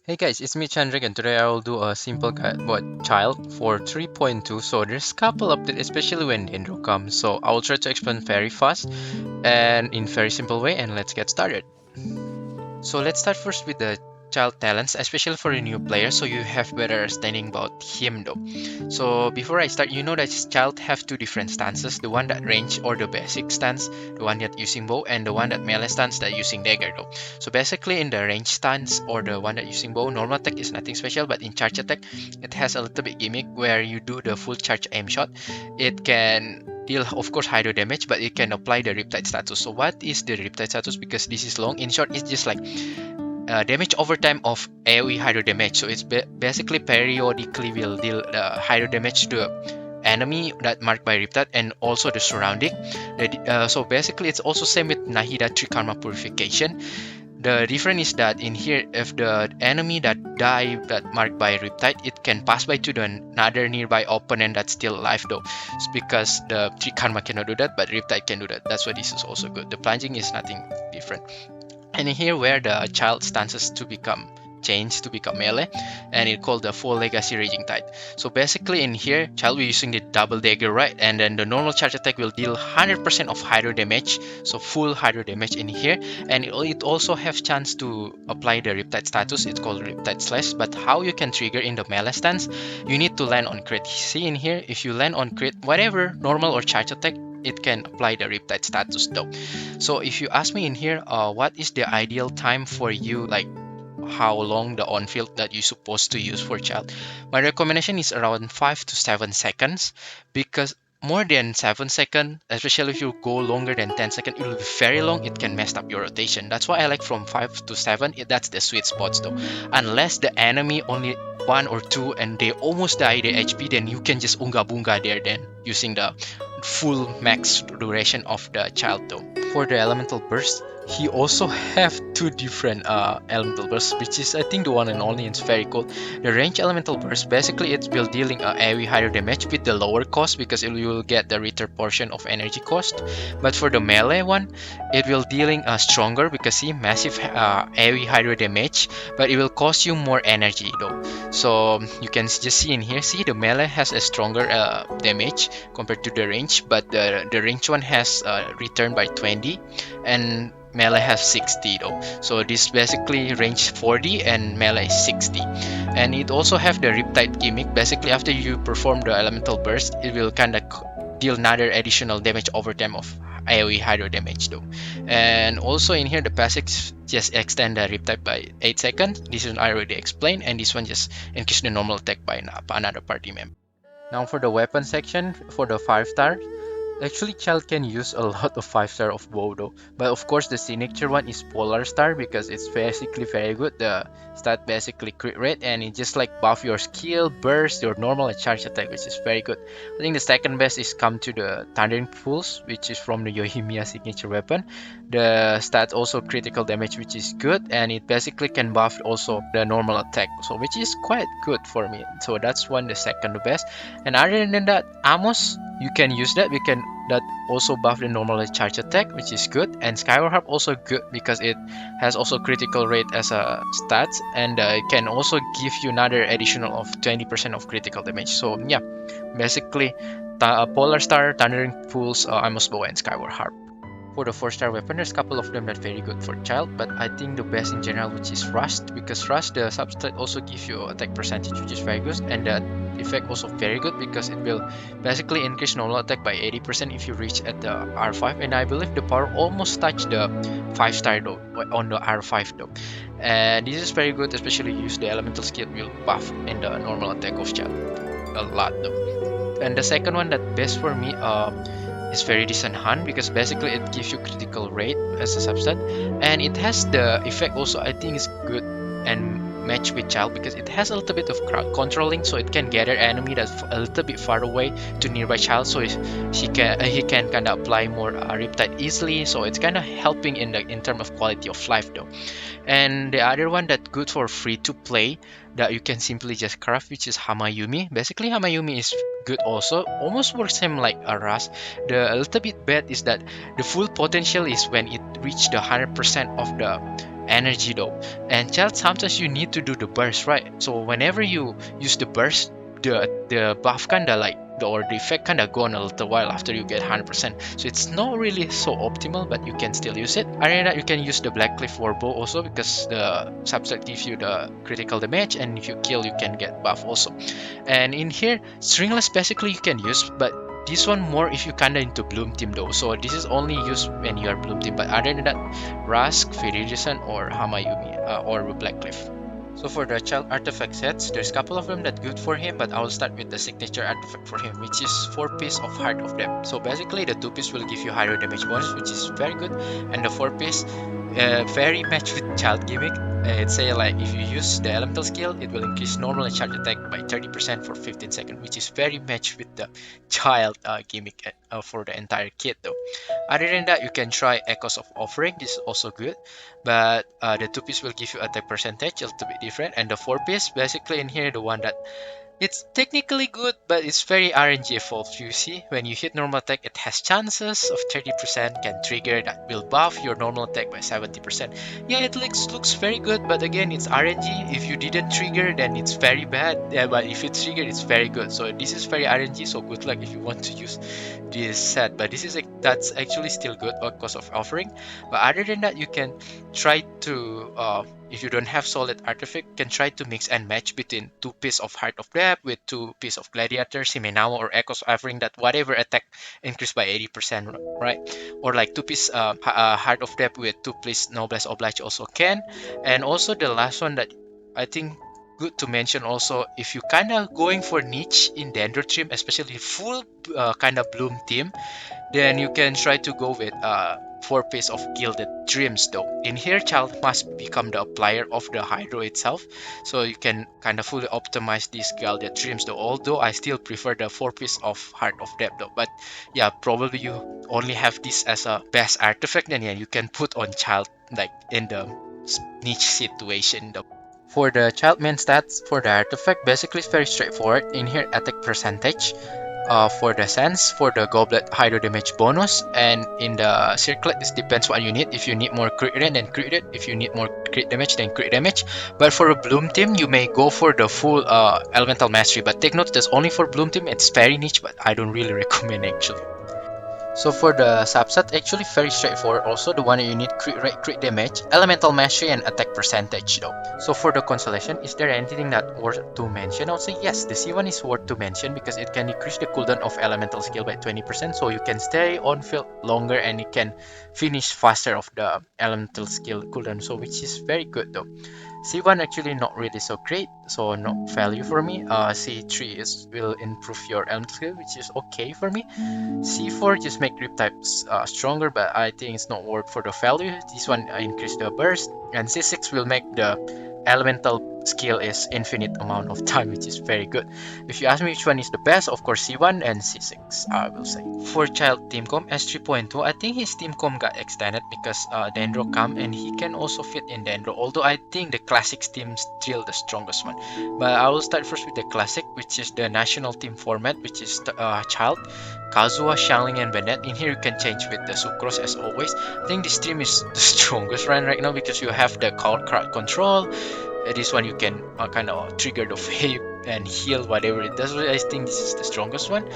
Hey guys, it's me Chandrik and today I will do a simple guide about Childe for 3.2. So there's a couple updates, especially when Dendro comes. So I will try to explain very fast and in very simple way, and let's get started. So let's start first with the child talents, especially for a new player, so you have better understanding about him though. So before I start, you know that child have two different stances, the one that range or the basic stance, the one that using bow, and the one that melee stance that using dagger though. So basically in the range stance or the one that using bow, normal attack is nothing special, but in charge attack it has a little bit gimmick where you do the full charge aim shot. It can deal of course hydro damage, but it can apply the riptide status. So what is the riptide status? Because this is long, in short it's just like damage over time of AoE hydro damage. So it's basically periodically will deal hydro damage to enemy that marked by Riptide and also the surrounding. So basically it's also same with Nahida Trikarma Purification. The difference is that in here, if the enemy that die that marked by Riptide, it can pass by to the another nearby opponent that's still alive though. It's because the Trikarma cannot do that, but Riptide can do that. That's why this is also good. The plunging is nothing different. And here where the child stances to become changed to become melee, and it called the full legacy raging tide. So basically in here child will using the double dagger, right? And then the normal charge attack will deal 100% of hydro damage, so full hydro damage in here. And it also have chance to apply the riptide status, it's called riptide slash. But how you can trigger in the melee stance, you need to land on crit. See in here, if you land on crit, whatever normal or charge attack, it can apply the riptide status though. So if you ask me in here, what is the ideal time for you, like how long the Onfield that you're supposed to use for child? My recommendation is around 5 to 7 seconds, because more than 7 seconds, especially if you go longer than 10 seconds, it will be very long, it can mess up your rotation. That's why I like from 5 to 7, that's the sweet spots though. Unless the enemy only 1 or 2 and they almost die the HP, then you can just unga bunga there then using the full max duration of the child though. For the elemental burst, he also have two different elemental bursts, which is I think the one and only, it's very cool. The range elemental burst, basically it will dealing a AoE higher damage with the lower cost, because you will get the return portion of energy cost. But for the melee one, it will dealing stronger, because see massive AoE higher damage, but it will cost you more energy though. So you can just see in here, see the melee has a stronger damage compared to the range, but the range one has return by 20 and melee has 60 though. So this basically range 40 and melee is 60. And it also have the riptide gimmick. Basically after you perform the elemental burst, it will kind of deal another additional damage over time of AoE hydro damage though. And also in here the passives just extend the riptide by 8 seconds. This one I already explained, and this one just increase the normal attack by another party member. Now for the weapon section, for the 5-star, actually, Childe can use a lot of 5-star of bow though, but of course the signature one is Polar Star, because it's basically very good. The stat basically crit rate, and it just like buff your skill, burst, your normal and charge attack, which is very good. I think the second best is come to the Thundering Pulse, which is from the Yoimiya signature weapon. The stat also critical damage, which is good, and it basically can buff also the normal attack, so which is quite good for me. So that's one the second best. And other than that, Amos, you can use that. We can that also buff the normal charge attack, which is good. And Skyward Harp also good, because it has also critical rate as a stats, and it can also give you another additional of 20% of critical damage. So yeah, basically Polar Star, Thundering Pulse, Amos Bow, and Skyward Harp. For the 4-star weapon, there's a couple of them that very good for child, but I think the best in general, which is Rust, because Rust, the substat also gives you attack percentage, which is very good, and the effect also very good, because it will basically increase normal attack by 80% if you reach at the R5, and I believe the power almost touched the 5-star though on the R5 though. And this is very good, especially use the elemental skill will buff in the normal attack of child a lot though. And the second one that best for me is very decent hunt, because basically it gives you critical rate as a subset, and it has the effect also I think is good and match with child, because it has a little bit of crowd controlling, so it can gather enemy that's a little bit far away to nearby child, so he can kind of apply more riptide easily, so it's kind of helping in terms of quality of life though. And the other one that good for free to play that you can simply just craft, which is Hamayumi. Basically Hamayumi is good also, almost works same like a Rust. The little bit bad is that the full potential is when it reach the 100% of the energy though. And child, sometimes you need to do the burst, right? So whenever you use the burst, the buff kinda like or the effect kinda gone a little while after you get 100%. So it's not really so optimal, but you can still use it. Other than that, you can use the Black Cliff Warbow also because the subset gives you the critical damage, and if you kill, you can get buff also. And in here, Stringless basically you can use, but this one more if you kinda into Bloom team though. So this is only used when you are Bloom team. But other than that, Rask, Viridian, or Hamayumi, or Blackcliff. So for the child artifact sets, there's a couple of them that good for him, but I will start with the signature artifact for him, which is 4 piece of Heart of Depth. So basically the 2 piece will give you higher damage bonus, which is very good, and the 4 piece very matched with child gimmick. It's say like if you use the elemental skill, it will increase normal and charge attack by 30% for 15 seconds, which is very matched with the child gimmick for the entire kit though. Other than that, you can try Echoes of Offering. This is also good, but the 2 piece will give you attack percentage a little bit different, and the 4 piece basically in here the one that it's technically good, but it's very RNG evolved. You see, when you hit normal attack, it has chances of 30% can trigger that will buff your normal attack by 70%. Yeah, it looks very good, but again, it's RNG. If you didn't trigger, then it's very bad. Yeah, but if it's triggered, it's very good. So this is very RNG. So good luck if you want to use this set. But this is that's actually still good because of offering. But other than that, you can try to if you don't have solid artifact, can try to mix and match between 2 piece of Heart of Depth with 2 piece of Gladiator, Shimenawa, or Echoes, offering that whatever attack increased by 80%, right? Or like 2 piece Heart of Depth with 2 piece Noblesse Oblige also can. And also the last one that I think good to mention also, if you kind of going for niche in Dendro team, especially full kind of Bloom team, then you can try to go with 4 piece of Gilded Dreams though. In here, child must become the applier of the Hydro itself, so you can kind of fully optimize these Gilded Dreams though. Although I still prefer the 4 piece of Heart of Depth though. But yeah, probably you only have this as a best artifact, then yeah, you can put on child like in the niche situation though. For the child main stats for the artifact, basically it's very straightforward. In here, attack percentage, for the sense, for the goblet hydro damage bonus, and in the circlet this depends what you need. If you need more crit rate, then crit rate. If you need more crit damage, then crit damage. But for a bloom team, you may go for the full elemental mastery, but take note that's only for bloom team. It's very niche, but I don't really recommend actually. So for the subset, actually very straightforward. Also, the one that you need crit rate, crit damage, elemental mastery, and attack percentage though. So for the constellation, is there anything that worth to mention? I would say yes, the C1 is worth to mention because it can decrease the cooldown of elemental skill by 20%, so you can stay on field longer and it can finish faster of the elemental skill cooldown, so which is very good though. C1 actually not really so great, so no value for me. C3 is will improve your elemental skill, which is okay for me. C4 just make grip types stronger, but I think it's not worth for the value. This one increase the burst, and C6 will make the elemental skill is infinite amount of time, which is very good. If you ask me which one is the best, of course C1 and C6 I will say. For child teamcom S3.2, I think his teamcom got extended because Dendro come and he can also fit in Dendro, although I think the classic team is still the strongest one. But I will start first with the classic, which is the national team format, which is child, Kazuha, Xiangling, and Bennett. In here you can change with the Sucrose as always. I think this team is the strongest one right now because you have the crowd control. This one you can kind of trigger the wave and heal whatever it does. I think this is the strongest one,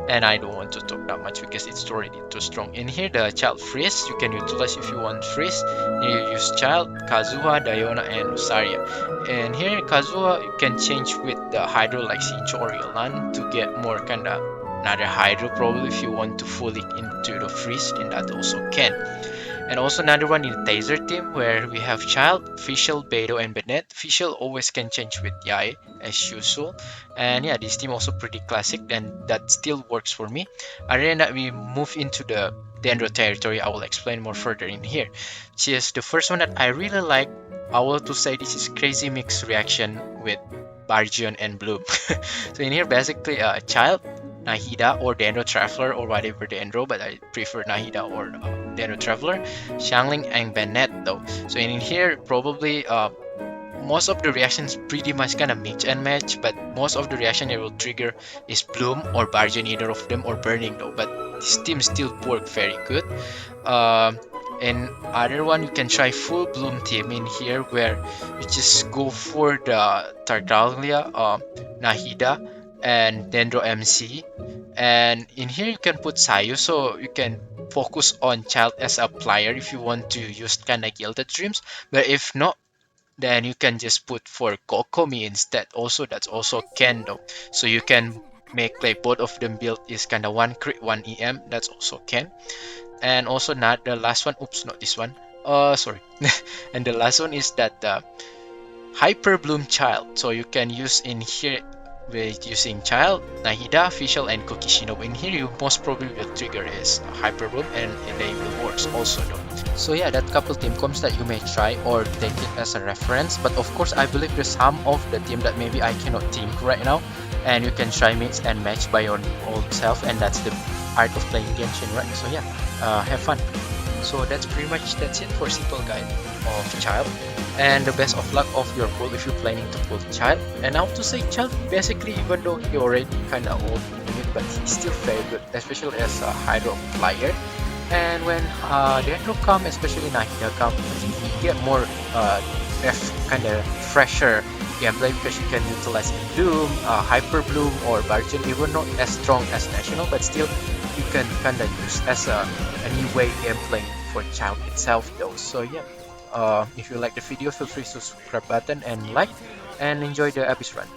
and I don't want to talk that much because it's already too strong. In here, the child freeze you can utilize if you want freeze. Here you use child, Kazuha, Diona, and Rosaria. And here Kazuha you can change with the hydro like Shincho or Yolan to get more kind of another hydro probably if you want to fully into the freeze, then that also can. And also another one in Taser team where we have Child, Fischl, Beidou, and Bennett. Fischl always can change with Yae as usual. And yeah, this team also pretty classic and that still works for me. Other than that, we move into the Dendro territory. I will explain more further in here. Which is the first one that I really like. I will to say this is crazy mix reaction with Bargion and Bloom. So in here basically Child, Nahida or Dendro Traveler or whatever Dendro, but I prefer Nahida or Dendro Traveler, Xiangling, and Bennett though. So in here probably most of the reactions pretty much kind of mix and match, but most of the reaction it will trigger is Bloom or Bargain, either of them, or Burning though. But this team still work very good. In other one, you can try full bloom team in here, where you just go for the Tartaglia, Nahida, and Dendro MC. And in here you can put Sayu, so you can focus on Child as a player if you want to use kind of Gilded Dreams. But if not, then you can just put for Kokomi instead. Also, that's also can though. So you can make like both of them build is kind of one crit, one EM. That's also can. And also not the last one. Oops, not this one. Sorry. And the last one is that Hyper Bloom Child. So you can use in here with using Child, Nahida, Fischl, and Kokishino. In here, you most probably will trigger is Hyper Bloom, and they will work also though. So yeah, that couple team comps that you may try or take it as a reference. But of course, I believe there's some of the team that maybe I cannot think right now, and you can try mix and match by your own self, and that's the art of playing Genshin, right? So yeah, have fun. So that's it for simple guide of Child, and the best of luck of your pull if you're planning to pull Child. And how to say Child, basically, even though he already kind of old in it, but he's still very good, especially as a Hydro player. And when Dendro come, especially Nahida come, you get more kind of fresher gameplay, because you can utilize Bloom, Hyper Bloom, or Bargain, even not as strong as National, but still you can kind of use as a new way gameplay for Child itself though. So yeah, if you like the video, feel free to subscribe button and like, and enjoy the episode run.